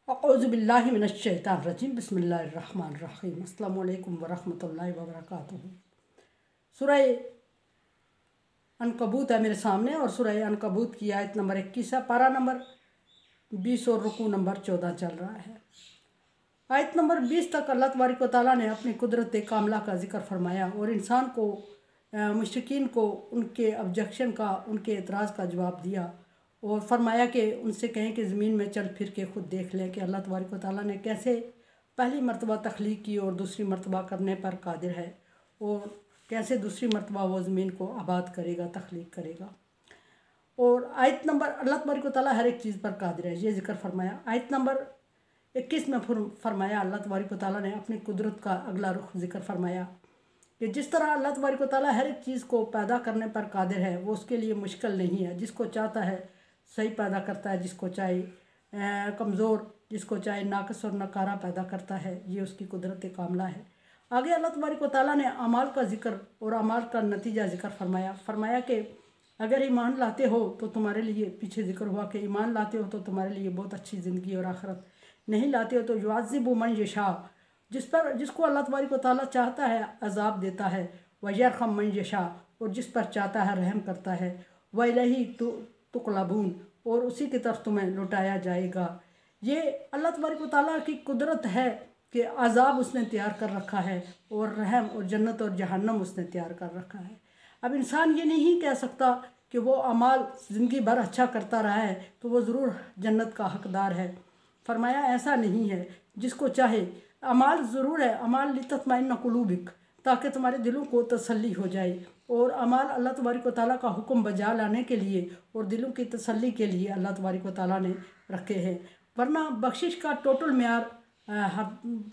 औज़ुबिल्लाहि मिनश्शैतानिर्रजीम बिस्मिल्लाहिर्रहमानिर्रहीम अस्सलामु अलैकुम वरहमतुल्लाहि वबरकातुहू। सूरह अनकबूत है मेरे सामने और सूरह अनकबूत की आयत नंबर 21 है। पारा नंबर 20 और रुकू नंबर 14 चल रहा है। आयत नंबर 20 तक अल्लाह तबारक व तआला ने अपनी कुदरत कामला का जिक्र फरमाया और इंसान को मुशरिकीन को उनके ऑब्जेक्शन का, उनके एतराज़ का जवाब दिया और फरमाया कि उनसे कहें कि ज़मीन में चल फिर के ख़ुद देख लें कि अल्लाह तबारक व तआला ने कैसे पहली मरतबा तख्लीक की और दूसरी मरतबा करने पर कादिर है और कैसे दूसरी मरतबा वो ज़मीन को आबाद करेगा, तख्लीक करेगा। और आयत नंबर अल्लाह तबारक व तआला हर एक चीज़ पर कादिर है, ये जिक्र फरमाया। आयत नंबर 21 में फरमाया अल्लाह तबारक व तआला ने अपनी कुदरत का अगला रुख जिक्र फरमाया कि जिस तरह अल्लाह तबारक व तआला हर एक चीज़ को पैदा करने पर कादिर है, वो उसके लिए मुश्किल नहीं है। जिसको चाहता है सही पैदा करता है, जिसको चाहे कमज़ोर, जिसको चाहे नाक़िस और नकारा पैदा करता है। ये उसकी कुदरत कामला है। आगे अल्लाह तबारक व तआला ने अमाल का जिक्र और अमाल का नतीजा जिक्र फरमाया कि अगर ईमान लाते हो तो तुम्हारे लिए, पीछे जिक्र हुआ कि ईमान लाते हो तो तुम्हारे लिए बहुत अच्छी ज़िंदगी और आखिरत, नहीं लाते हो तो युअज़्ज़िबु मन यशा, जिसको अल्लाह तबारक व तआला चाहता है अज़ाब देता है, व यरहम मन यशा, और जिस पर चाहता है रहम करता है, व इलैहि तुक़लबून, और उसी की तरफ तुम्हें लौटाया जाएगा। ये अल्लाह तबारक व तआला की कुदरत है कि अज़ाब उसने तैयार कर रखा है और रहम और जन्नत और जहन्नम उसने तैयार कर रखा है। अब इंसान ये नहीं कह सकता कि वो अमाल ज़िंदगी भर अच्छा करता रहा है तो वो ज़रूर जन्नत का हकदार है। फरमाया ऐसा नहीं है। जिसको चाहे अमाल ज़रूर है, अमाल लितत्मइन्ना कुलूबिक, ताकि तुम्हारे दिलों को तसल्ली हो जाए। और अमाल अल्लाह तबारक व तआला का हुक्म बजा लाने के लिए और दिलों की तसल्ली के लिए अल्लाह तबारक व तआला ने रखे हैं। वरना बख्शिश का टोटल म्यार,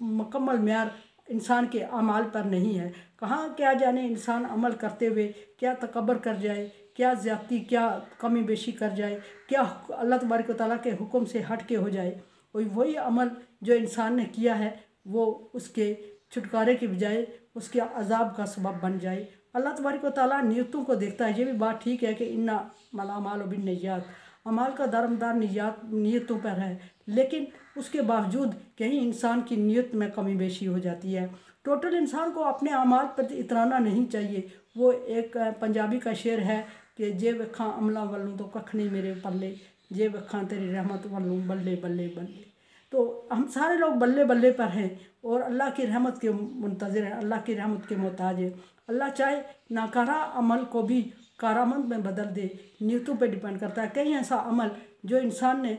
मुकम्मल म्यार इंसान के अमाल पर नहीं है। कहाँ क्या जाने इंसान अमल करते हुए क्या तकब्बर कर जाए, क्या ज़्यादती, क्या कमी बेशी कर जाए, क्या अल्लाह तबारक व तआला के हुक्म से हट के हो जाए। और वही अमल जो इंसान ने किया है वो उसके छुटकारे की बजाय उसके अज़ाब का सबब बन जाए। अल्लाह तबारक व तआला नियतों को देखता है। ये भी बात ठीक है कि इन्ना मलामाल बिन्नियात, अमाल का दारोमदार नियतों पर है, लेकिन उसके बावजूद कहीं इंसान की नियत में कमी बेशी हो जाती है। टोटल इंसान को अपने अमाल पर इतराना नहीं चाहिए। वो एक पंजाबी का शेर है कि जे वखा अमला वालों तो कख नहीं मेरे पल्ले, जे वखा तेरी रहमत वालों बल्ले बल्ले बल्ले। तो हम सारे लोग बल्ले बल्ले पर हैं और अल्लाह की रहमत के मुंतज़िर हैं, अल्लाह की रहमत के मोहताज हैं। अल्लाह चाहे नाकारा अमल को भी कारामंद में बदल दे, नियतों पे डिपेंड करता है। कहीं ऐसा अमल जो इंसान ने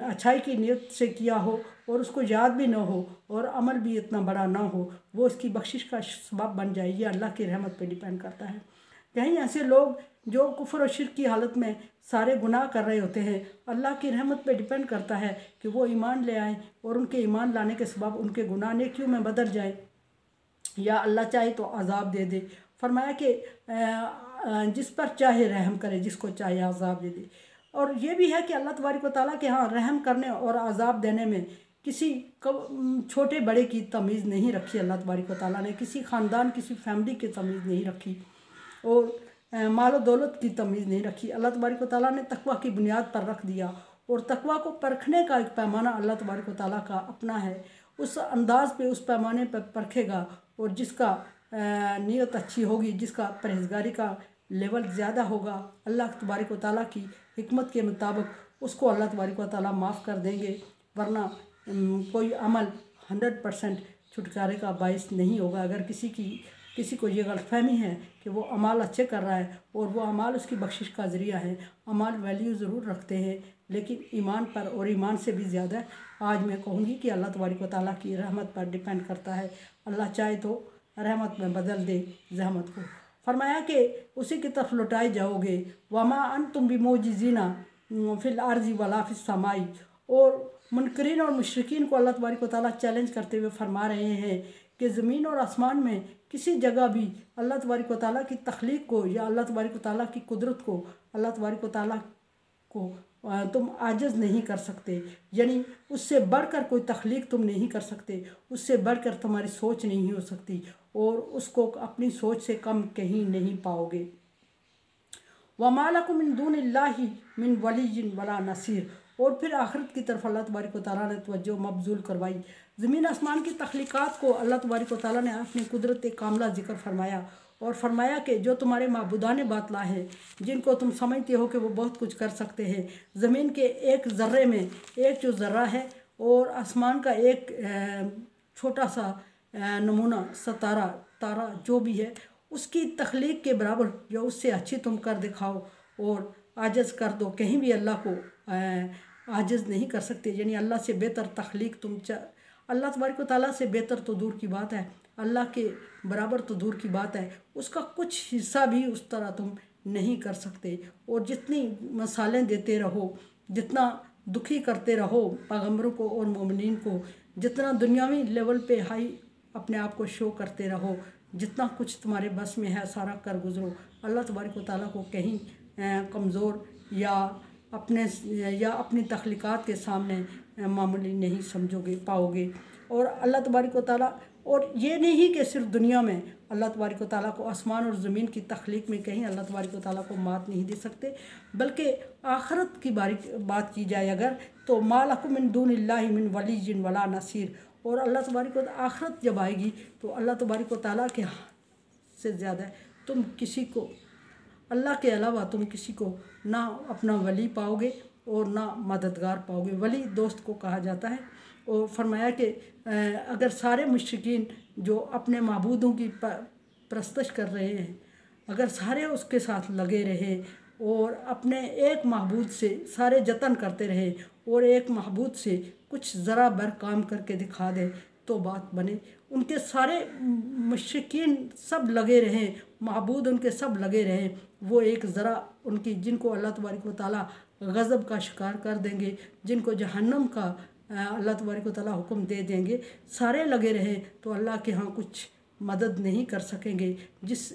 अच्छाई की नियत से किया हो और उसको याद भी ना हो और अमल भी इतना बड़ा ना हो, वो उसकी बख्शिश का सबब बन जाए। ये अल्लाह की रहमत पे डिपेंड करता है। कहीं ऐसे लोग जो कुफ्र और शिर्क की हालत में सारे गुनाह कर रहे होते हैं, अल्लाह की रहमत पे डिपेंड करता है कि वो ईमान ले आएँ और उनके ईमान लाने के सबब उनके गुनाह नेकियों में बदल जाए, या अल्लाह चाहे तो अज़ाब दे दे। फरमाया कि जिस पर चाहे रहम करे, जिसको चाहे अज़ाब दे दे। और ये भी है कि अल्लाह तबारक व तआला के हाँ रहम करने और अज़ाब देने में किसी छोटे बड़े की तमीज़ नहीं रखी। अल्लाह तबारक व तआला ने किसी ख़ानदान, किसी फैमिली की तमीज़ नहीं रखी और मालो दौलत की तमीज़ नहीं रखी। अल्लाह तबारक व तआला ने तकवा की बुनियाद पर रख दिया और तकवा को परखने का एक पैमाना अल्लाह तबारक व तआला का अपना है। उस अंदाज़ पे, उस पैमाने पर परखेगा और जिसका नीयत अच्छी होगी, जिसका परहेज़गारी का लेवल ज़्यादा होगा, अल्लाह तबारक व तआला की हिकमत के मुताबिक उसको अल्लाह तबारक व तआला माफ़ कर देंगे। वरना कोई अमल 100% छुटकारे का बाइस नहीं होगा। अगर किसी को ये गलतफहमी है कि वो अमाल अच्छे कर रहा है और वो अमाल उसकी बख्शिश का ज़रिया है, अमाल वैल्यू ज़रूर रखते हैं, लेकिन ईमान पर और ईमान से भी ज़्यादा आज मैं कहूँगी कि अल्लाह तबारक व तआला की रहमत पर डिपेंड करता है। अल्लाह चाहे तो रहमत में बदल दे जहमत को। फरमाया कि उसी की तरफ लौटाए जाओगे। वमा अंतुम बिमोजिज़ीना फिल अर्ज़ि वला फिस समाई। और मुनकरीन और मुशरिकीन को अल्लाह तबारक व तआला चैलेंज करते हुए फरमा रहे हैं कि ज़मीन और आसमान में किसी जगह भी अल्लाह तबारक व तआला की तख्लीक को या अल्लाह तबारक व तआला की कुदरत को, अल्लाह तबारक व तआला को तुम आजिज़ नहीं कर सकते। यानी उससे बढ़कर कोई तख्लीक तुम नहीं कर सकते, उससे बढ़कर तुम्हारी सोच नहीं हो सकती और उसको अपनी सोच से कम कहीं नहीं पाओगे। वमा लकुम मिन दूनिल्लाहि मिन वलिय्यिन वला नसीर। और फिर आखिरत की तरफ अल्लाह तबारक व तआला ने तवज्जो मबजूल करवाई। ज़मीन आसमान की तख्लीक़ात को अल्लाह तबारक व तआला ने अपनी कुदरत कामला ज़िक्र फरमाया और फरमाया कि जो तुम्हारे माबूदान बातला हैं, जिनको तुम समझते हो कि वो बहुत कुछ कर सकते हैं, ज़मीन के एक ज़र्रे में एक जो ज़र्रा है और आसमान का एक छोटा सा नमूना सितारा तारा जो भी है, उसकी तख्लीक के बराबर या उससे अच्छी तुम कर दिखाओ और आजिज़ कर दो। कहीं भी अल्लाह को आजिज़ नहीं कर सकते, यानी अल्लाह से बेहतर तख्लीक अल्लाह तबारक व तआला से बेहतर तो दूर की बात है, अल्लाह के बराबर तो दूर की बात है, उसका कुछ हिस्सा भी उस तरह तुम नहीं कर सकते। और जितनी मिसालें देते रहो, जितना दुखी करते रहो पैगम्बरों को और मोमिनीन को, जितना दुनियावी लेवल पे हाई अपने आप को शो करते रहो, जितना कुछ तुम्हारे बस में है सारा कर गुजरो। अल्लाह तबारक व तआला को कहीं कमज़ोर या अपनी तख्लीक़ात के सामने मामूली नहीं समझोगे पाओगे। और अल्लाह तबारक व तआला, और ये नहीं कि सिर्फ दुनिया में अल्लाह तबारक व तआला को आसमान और ज़मीन की तख्लीक में कहीं अल्लाह तबारक व तआला को मात नहीं दे सकते, बल्कि आखिरत की बात की जाए अगर, तो मा लकुम मिन दूनिल्लाहि मिन वलिय्यिन वला नसीर। और अल्लाह तबारक व तआला आखिरत जब आएगी तो अल्लाह तबारक व तआला के से ज़्यादा तुम किसी को, अल्लाह के अलावा तुम किसी को ना अपना वली पाओगे और ना मददगार पाओगे। वली दोस्त को कहा जाता है। और फरमाया कि अगर सारे मुश्रिकीन जो अपने माबूदों की परस्तश कर रहे हैं, अगर सारे उसके साथ लगे रहे और अपने एक महबूद से सारे जतन करते रहे और एक महबूद से कुछ ज़रा बर काम करके दिखा दे तो बात बने। उनके सारे मुश्रिकीन सब लगे रहें, महबूद उनके सब लगे रहें, वो एक ज़रा उनकी, जिनको अल्लाह तबारक व तआला गज़ब का शिकार कर देंगे, जिनको जहन्नम का अल्लाह तबारक व तआला हुक्म दे देंगे, सारे लगे रहे तो अल्लाह के यहाँ कुछ मदद नहीं कर सकेंगे। जिस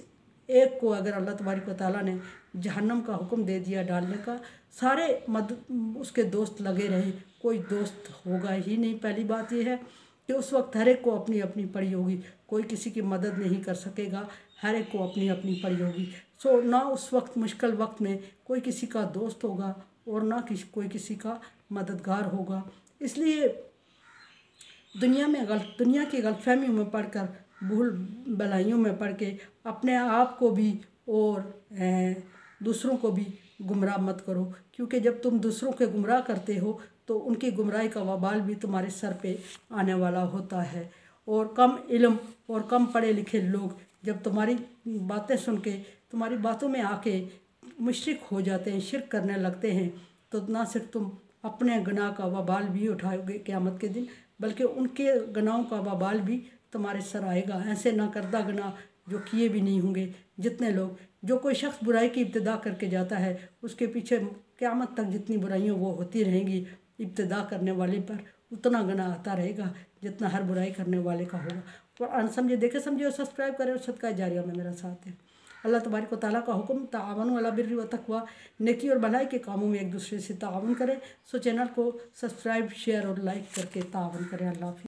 एक को अगर अल्लाह तबारक व तआला ने जहन्नम का हुक्म दे दिया डालने का, सारे उसके दोस्त लगे रहे, कोई दोस्त होगा ही नहीं। पहली बात यह है कि उस वक्त हर एक को अपनी अपनी पड़ी होगी, कोई किसी की मदद नहीं कर सकेगा, हर एक को अपनी अपनी पड़ी होगी। सो ना उस वक्त मुश्किल वक्त में कोई किसी का दोस्त होगा और ना कोई किसी का मददगार होगा। इसलिए दुनिया की गलतफहमियों में पढ़कर, भूल भलाइयों में पढ़ के अपने आप को भी और दूसरों को भी गुमराह मत करो, क्योंकि जब तुम दूसरों के गुमराह करते हो तो उनकी गुमराही का वबाल भी तुम्हारे सर पे आने वाला होता है। और कम इल्म और कम पढ़े लिखे लोग जब तुम्हारी बातें सुन के तुम्हारी बातों में आके मुशरिक हो जाते हैं, शिरक करने लगते हैं, तो ना सिर्फ तुम अपने गुनाह का वबाल भी उठाओगे क़यामत के दिन, बल्कि उनके गुनाहों का वबाल भी तुम्हारे सर आएगा। ऐसे ना करदा गुनाह जो किए भी नहीं होंगे। जितने लोग, जो कोई शख्स बुराई की इब्तिदा करके जाता है, उसके पीछे क़यामत तक जितनी बुराइयाँ वो होती रहेंगी, इब्तिदा करने वाले पर उतना गुनाह आता रहेगा जितना हर बुराई करने वाले का होगा। और अनसमझे देखे समझे और सब्सक्राइब करें और सदका जारिया में मेरा साथ है। अल्लाह तबारक व तआला का हुक्म, ताअवनु अला बिर्रि व तक़वा, नेकी और भलाई के कामों में एक दूसरे से ताअवुन करें। सो चैनल को सब्सक्राइब, शेयर और लाइक करके ताअवुन करें। अल्लाह हाफ़िज़।